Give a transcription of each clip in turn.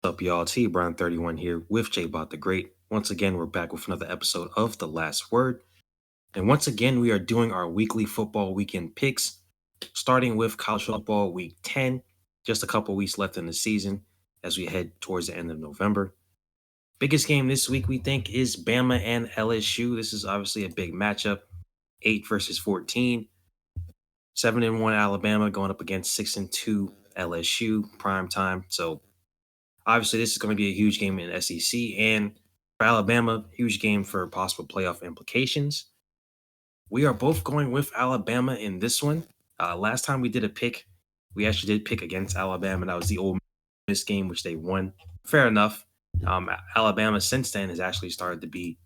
up, y'all? TBrown31 here with JaboctheGreat. Once again, we're back with another episode of The Last Word. And once again, we are doing our weekly football weekend picks, starting with college football week 10. Just a couple weeks left in the season as we head towards the end of November. Biggest game this week, we think, is Bama and LSU. This is obviously a big matchup. 8 versus 14. 7-1 Alabama going up against 6-2 LSU prime time. So obviously, this is going to be a huge game in the SEC, and for Alabama, huge game for possible playoff implications. We are both going with Alabama in this one. Last time we did a pick, we actually did pick against Alabama. That was the Ole Miss game, which they won. Fair enough. Alabama since then has actually started to be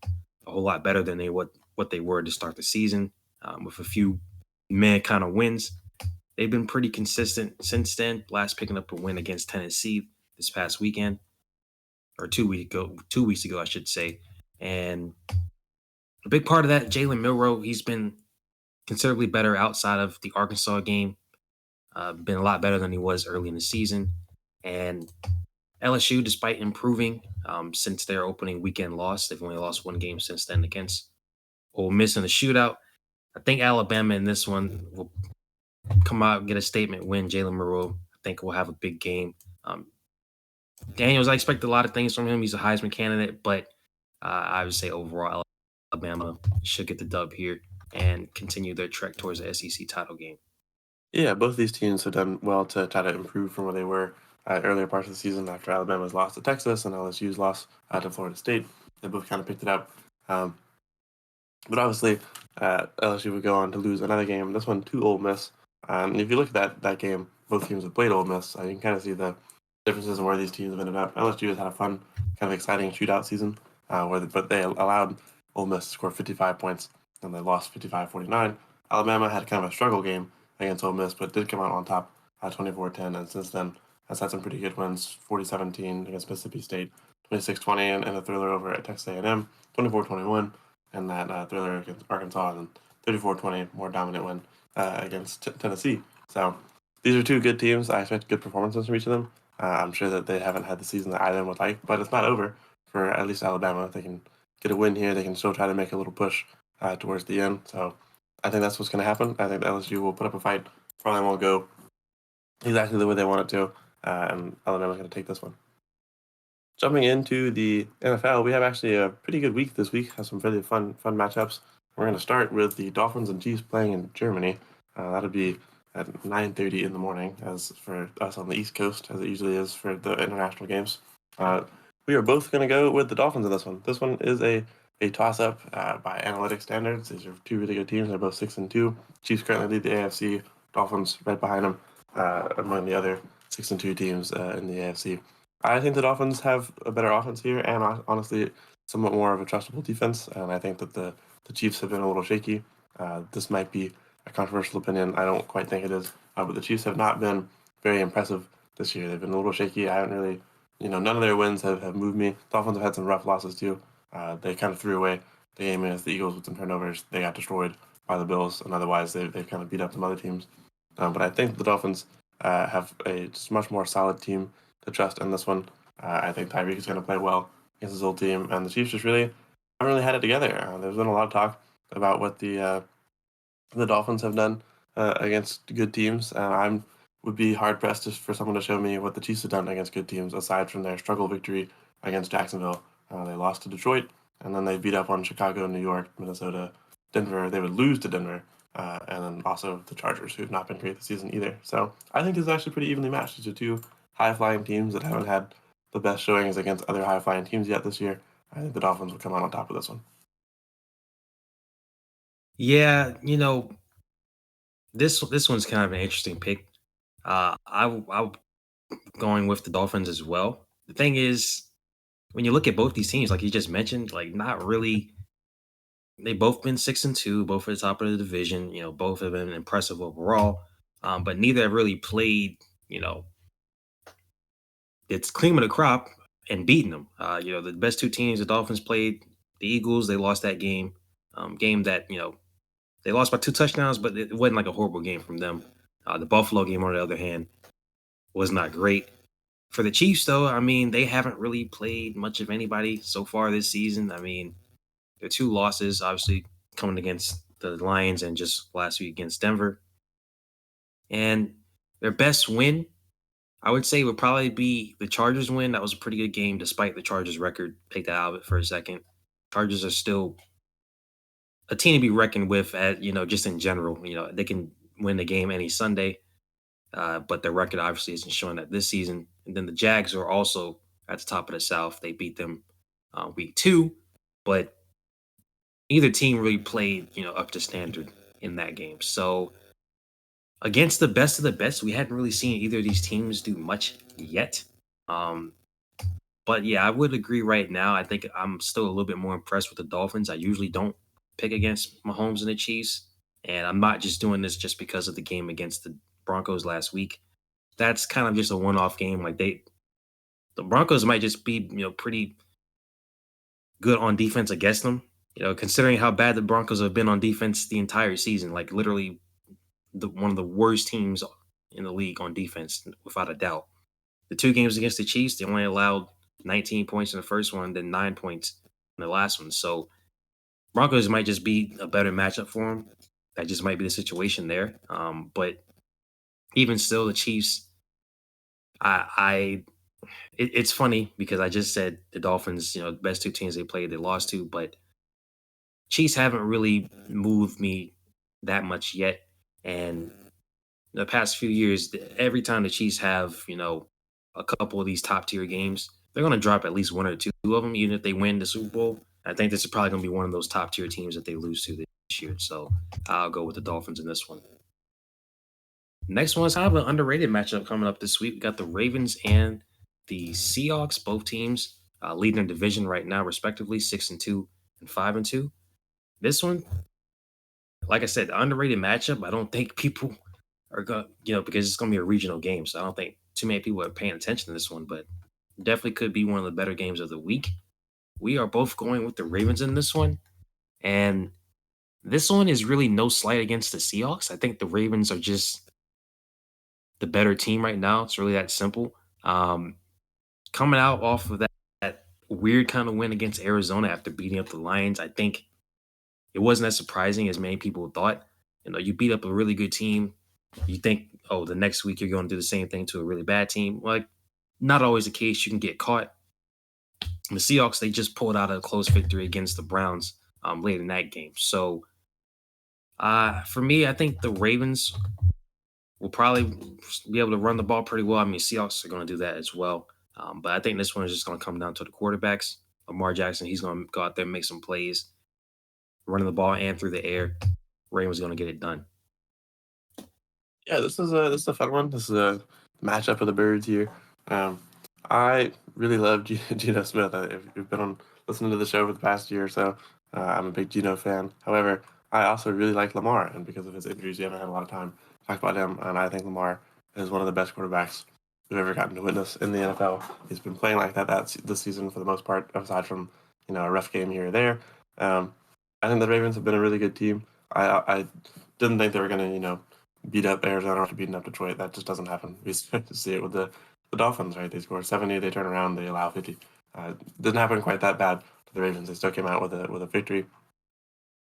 a whole lot better than what they were to start the season, with a few meh kind of wins. They've been pretty consistent since then. Last picking up a win against Tennessee this past weekend, or 2 weeks ago, I should say. And a big part of that, Jalen Milroe, he's been considerably better outside of the Arkansas game. Been a lot better than he was early in the season. And LSU, despite improving since their opening weekend loss, they've only lost one game since then against Ole Miss in the shootout. I think Alabama in this one will come out and get a statement win. Jalen Milroe, I think, will have a big game. Daniels, I expect a lot of things from him. He's a Heisman candidate, but I would say overall, Alabama should get the dub here and continue their trek towards the SEC title game. Yeah, both these teams have done well to try to improve from where they were earlier parts of the season after Alabama's loss to Texas and LSU's loss to Florida State. They both kind of picked it up. But obviously, LSU would go on to lose another game, this one to Ole Miss. And if you look at that game, both teams have played Ole Miss. You can kind of see the differences in where these teams have ended up. LSU has had a fun, kind of exciting shootout season, but they allowed Ole Miss to score 55 points, and they lost 55-49. Alabama had kind of a struggle game against Ole Miss, but did come out on top 24-10, and since then has had some pretty good wins, 40-17 against Mississippi State, 26-20 and a thriller over at Texas A&M, 24-21, and that thriller against Arkansas, and 34-20, more dominant win against Tennessee. So these are two good teams. I expect good performances from each of them. I'm sure that they haven't had the season that either would like, but it's not over for at least Alabama. If they can get a win here, they can still try to make a little push towards the end. So I think that's what's going to happen. I think LSU will put up a fight. Probably won't go exactly the way they want it to, and Alabama's going to take this one. Jumping into the NFL, we have actually a pretty good week this week. Has some really fun matchups. We're going to start with the Dolphins and Chiefs playing in Germany. That'll be at 9:30 in the morning, as for us on the East Coast, as it usually is for the international games. We are both going to go with the Dolphins in this one. This one is a toss-up by analytic standards. These are two really good teams. They're both 6-2. Chiefs currently lead the AFC. Dolphins right behind them, among the other 6-2 teams in the AFC. I think the Dolphins have a better offense here, and honestly, somewhat more of a trustable defense. And I think that the Chiefs have been a little shaky. This might be a controversial opinion. I don't quite think it is. But the Chiefs have not been very impressive this year. They've been a little shaky. I haven't really, none of their wins have moved me. Dolphins have had some rough losses too. They kind of threw away the game against the Eagles with some turnovers. They got destroyed by the Bills, and otherwise they've kind of beat up some other teams. But I think the Dolphins have a just much more solid team to trust in this one. I think Tyreek is going to play well against his old team, and the Chiefs just really haven't really had it together. There's been a lot of talk about what the Dolphins have done against good teams, and I would be hard pressed for someone to show me what the Chiefs have done against good teams aside from their struggle victory against Jacksonville. They lost to Detroit, and then they beat up on Chicago, New York, Minnesota, Denver. They would lose to Denver, and then also the Chargers, who have not been great this season either. So I think this is actually pretty evenly matched. These are two high-flying teams that haven't had the best showings against other high-flying teams yet this year. I think the Dolphins will come out on top of this one. Yeah, this one's kind of an interesting pick. I'm going with the Dolphins as well. The thing is, when you look at both these teams, like you just mentioned, like not really. They both been 6-2, both at the top of the division. Both have been impressive overall, but neither have really played. It's cream of the crop and beating them. The best two teams the Dolphins played, the Eagles. They lost that game. Game that they lost by 2 touchdowns, but it wasn't like a horrible game from them. The Buffalo game, on the other hand, was not great. For the Chiefs, though, I mean, they haven't really played much of anybody so far this season. I mean, their two losses, obviously, coming against the Lions and just last week against Denver. And their best win, I would say, would probably be the Chargers win. That was a pretty good game, despite the Chargers record. Take that out of it for a second. Chargers are still a team to be reckoned with, just in general. They can win the game any Sunday, but their record obviously isn't showing that this season. And then the Jags are also at the top of the South. They beat them week 2, but neither team really played, up to standard in that game. So against the best of the best, we hadn't really seen either of these teams do much yet. Um, but yeah, I would agree right now. I think I'm still a little bit more impressed with the Dolphins. I usually don't pick against Mahomes and the Chiefs, and I'm not just doing this just because of the game against the Broncos last week. That's kind of just a one-off game. Like the Broncos might just be, pretty good on defense against them. Considering how bad the Broncos have been on defense the entire season, like literally one of the worst teams in the league on defense, without a doubt. The 2 games against the Chiefs, they only allowed 19 points in the first one, then 9 points in the last one. So Broncos might just be a better matchup for them. That just might be the situation there. But even still, the Chiefs, it's funny because I just said the Dolphins, the best 2 teams they played, they lost to, but Chiefs haven't really moved me that much yet. And the past few years, every time the Chiefs have, a couple of these top tier games, they're going to drop at least 1 or 2 of them, even if they win the Super Bowl. I think this is probably going to be one of those top tier teams that they lose to this year. So I'll go with the Dolphins in this one. Next one is kind of an underrated matchup coming up this week. We got the Ravens and the Seahawks, both teams leading their division right now, respectively, 6-2 and 5-2. This one, like I said, the underrated matchup. I don't think people are going, because it's going to be a regional game. So I don't think too many people are paying attention to this one, but definitely could be one of the better games of the week. We are both going with the Ravens in this one. And this one is really no slight against the Seahawks. I think the Ravens are just the better team right now. It's really that simple. Coming out off of that weird kind of win against Arizona after beating up the Lions, I think it wasn't as surprising as many people thought. You beat up a really good team. You think, oh, the next week you're going to do the same thing to a really bad team. Like, not always the case. You can get caught. The Seahawks, they just pulled out a close victory against the Browns late in that game. So for me, I think the Ravens will probably be able to run the ball pretty well. I mean, Seahawks are going to do that as well. But I think this one is just going to come down to the quarterbacks. Lamar Jackson, he's going to go out there and make some plays, running the ball and through the air. Ravens going to get it done. Yeah, this is a fun one. This is a matchup of the birds here. I really love Geno Smith. If you've been listening to the show for the past year or so, I'm a big Geno fan. However, I also really like Lamar, and because of his injuries, we haven't had a lot of time to talk about him. And I think Lamar is one of the best quarterbacks we've ever gotten to witness in the NFL. He's been playing like that this season for the most part, aside from a rough game here or there. I think the Ravens have been a really good team. I didn't think they were going to beat up Arizona after beating up Detroit. That just doesn't happen. We start to see it with the Dolphins, right? They score 70, they turn around, they allow 50. Didn't happen quite that bad to the Ravens. They still came out with a victory.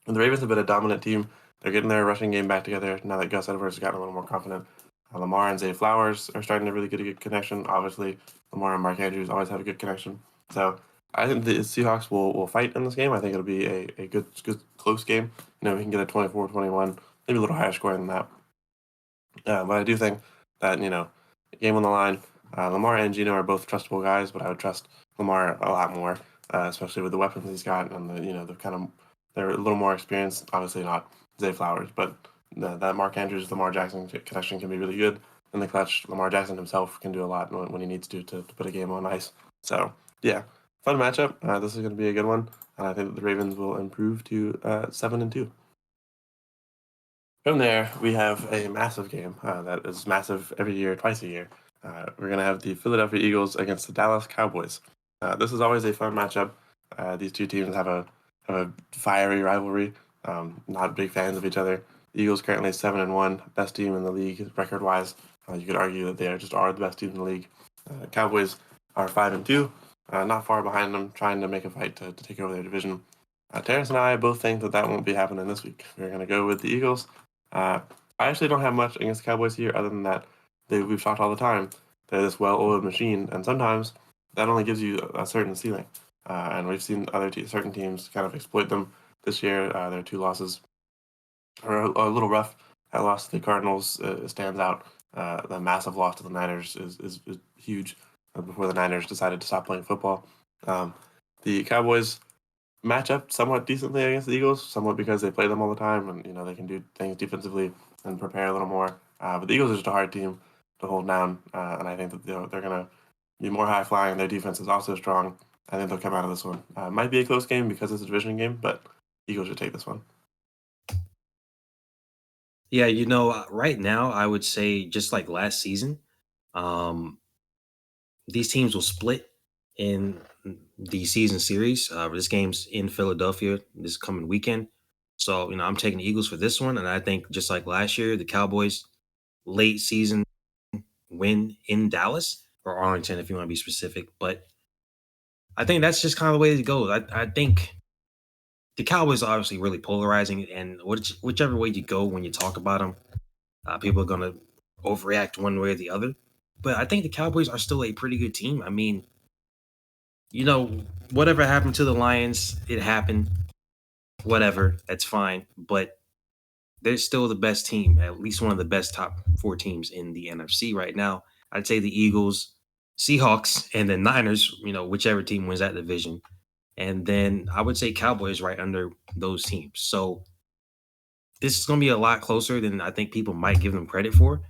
And the Ravens have been a dominant team. They're getting their rushing game back together now that Gus Edwards has gotten a little more confident. Lamar and Zay Flowers are starting to really get a good connection. Obviously, Lamar and Mark Andrews always have a good connection. So I think the Seahawks will fight in this game. I think it'll be a good close game. We can get a 24-21, maybe a little higher score than that. But I do think that, game on the line, Lamar and Geno are both trustable guys, but I would trust Lamar a lot more, especially with the weapons he's got and they're a little more experienced. Obviously not Zay Flowers, but that Mark Andrews, Lamar Jackson connection can be really good in the clutch. Lamar Jackson himself can do a lot when he needs to put a game on ice. So, yeah, fun matchup. This is going to be a good one. And I think that the Ravens will improve to 7-2. From there, we have a massive game that is massive every year, twice a year. We're going to have the Philadelphia Eagles against the Dallas Cowboys. This is always a fun matchup. These two teams have a fiery rivalry. Not big fans of each other. The Eagles currently 7-1, best team in the league record-wise. You could argue that they are the best team in the league. Cowboys are 5-2, not far behind them, trying to make a fight to take over their division. Terrence and I both think that won't be happening this week. We're going to go with the Eagles. I actually don't have much against the Cowboys here, other than that we've talked all the time. They're this well-oiled machine, and sometimes that only gives you a certain ceiling. And we've seen certain teams kind of exploit them this year. Their 2 losses are a little rough. That loss to the Cardinals stands out. The massive loss to the Niners is huge before the Niners decided to stop playing football. The Cowboys match up somewhat decently against the Eagles, somewhat because they play them all the time and they can do things defensively and prepare a little more. But the Eagles are just a hard team to hold down, and I think that they're going to be more high flying. Their defense is also strong. I think they'll come out of this one. Might be a close game because it's a division game, but Eagles should take this one. Yeah, right now I would say just like last season, um, these teams will split in the season series. This game's in Philadelphia this coming weekend. So, I'm taking the Eagles for this one. And I think just like last year, the Cowboys late season win in Dallas or Arlington, if you want to be specific. But I think that's just kind of the way it goes. I think the Cowboys are obviously really polarizing. And whichever way you go when you talk about them, people are going to overreact one way or the other. But I think the Cowboys are still a pretty good team. I mean, whatever happened to the Lions, it happened. Whatever, that's fine. But they're still the best team, at least one of the best top 4 teams in the NFC right now. I'd say the Eagles, Seahawks, and the Niners, whichever team wins that division. And then I would say Cowboys right under those teams. So this is going to be a lot closer than I think people might give them credit for.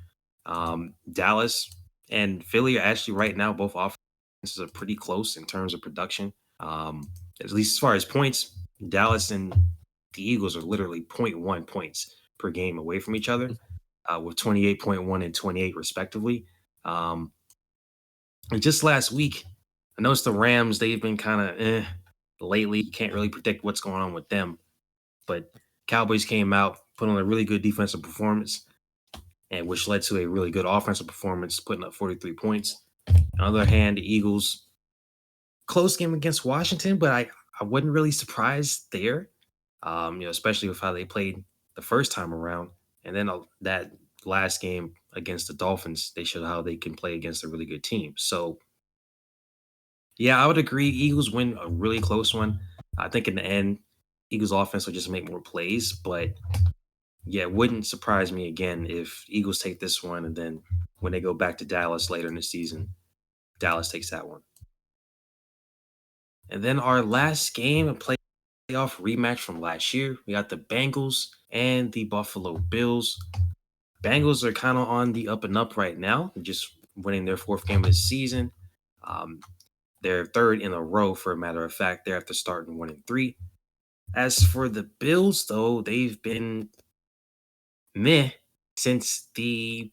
Dallas and Philly are actually right now both offenses are pretty close in terms of production. At least as far as points, Dallas and the Eagles are literally zero point 0.1 points per game away from each other, with 28.1 and 28 respectively. And just last week, I noticed the Rams, they've been kind of lately. You can't really predict what's going on with them. But Cowboys came out, put on a really good defensive performance, and which led to a really good offensive performance, putting up 43 points. On the other hand, the Eagles, close game against Washington, but I wasn't really surprised there, especially with how they played the first time around. And then that last game against the Dolphins, they showed how they can play against a really good team. So, yeah, I would agree. Eagles win a really close one. I think in the end, Eagles offense will just make more plays, but yeah, it wouldn't surprise me again if Eagles take this one and then when they go back to Dallas later in the season, Dallas takes that one. And then our last game, a playoff rematch from last year, we got the Bengals and the Buffalo Bills. Bengals are kind of on the up and up right now, just winning their 4th game of the season. They're 3rd in a row, for a matter of fact. They're after starting 1-3. As for the Bills, though, they've been meh since the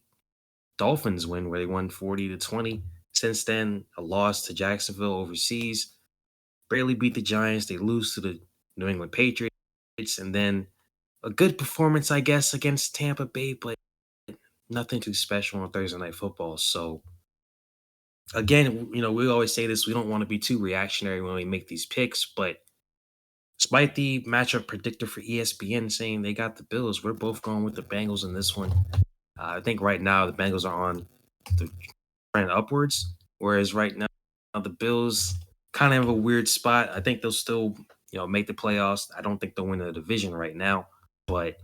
Dolphins win, where they won 40-20. Since then, a loss to Jacksonville overseas. Barely beat the Giants. They lose to the New England Patriots. And then a good performance, I guess, against Tampa Bay, but nothing too special on Thursday Night Football. So, again, we always say this. We don't want to be too reactionary when we make these picks, but despite the matchup predictor for ESPN saying they got the Bills, we're both going with the Bengals in this one. I think right now the Bengals are on the trend upwards, whereas right now the Bills kind of have a weird spot. I think they'll still, make the playoffs. I don't think they'll win the division right now, but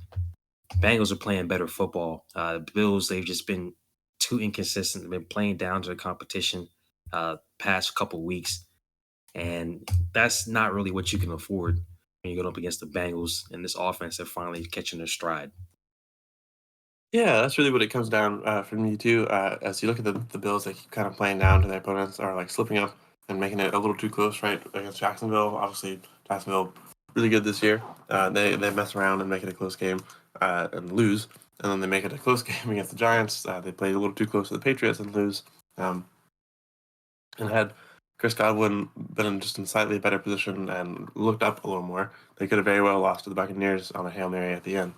Bengals are playing better football. Bills, they've just been too inconsistent. They've been playing down to the competition past couple weeks, and that's not really what you can afford when you go up against the Bengals and this offense. They're finally catching their stride. Yeah, that's really what it comes down for me too. As you look at the Bills, they keep kind of playing down to their opponents, or like slipping up and making it a little too close, right? Against Jacksonville, obviously Jacksonville really good this year. They mess around and make it a close game and lose, and then they make it a close game against the Giants. They played a little too close to the Patriots and lose. And had Chris Godwin been just in slightly better position and looked up a little more, they could have very well lost to the Buccaneers on a Hail Mary at the end.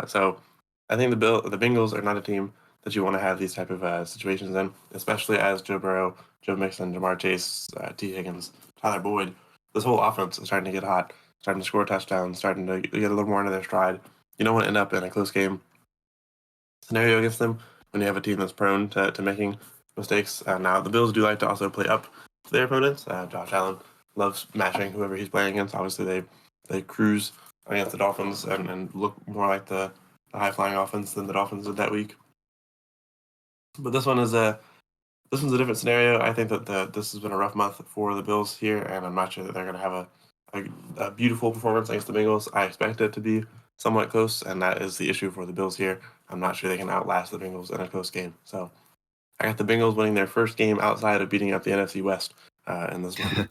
So I think the Bengals are not a team that you want to have these type of situations in, especially as Joe Burrow, Joe Mixon, Jamar Chase, T. Higgins, Tyler Boyd. This whole offense is starting to get hot, starting to score touchdowns, starting to get a little more into their stride. You don't want to end up in a close game scenario against them when you have a team that's prone to making mistakes. Now, the Bills do like to also play up to their opponents. Josh Allen loves matching whoever he's playing against. Obviously, they cruise against the Dolphins and look more like the high-flying offense than the Dolphins did that week. But this one's a different scenario. I think that this has been a rough month for the Bills here, and I'm not sure that they're going to have a beautiful performance against the Bengals. I expect it to be somewhat close, and that is the issue for the Bills here. I'm not sure they can outlast the Bengals in a close game. So I got the Bengals winning their first game outside of beating up the NFC West in this one.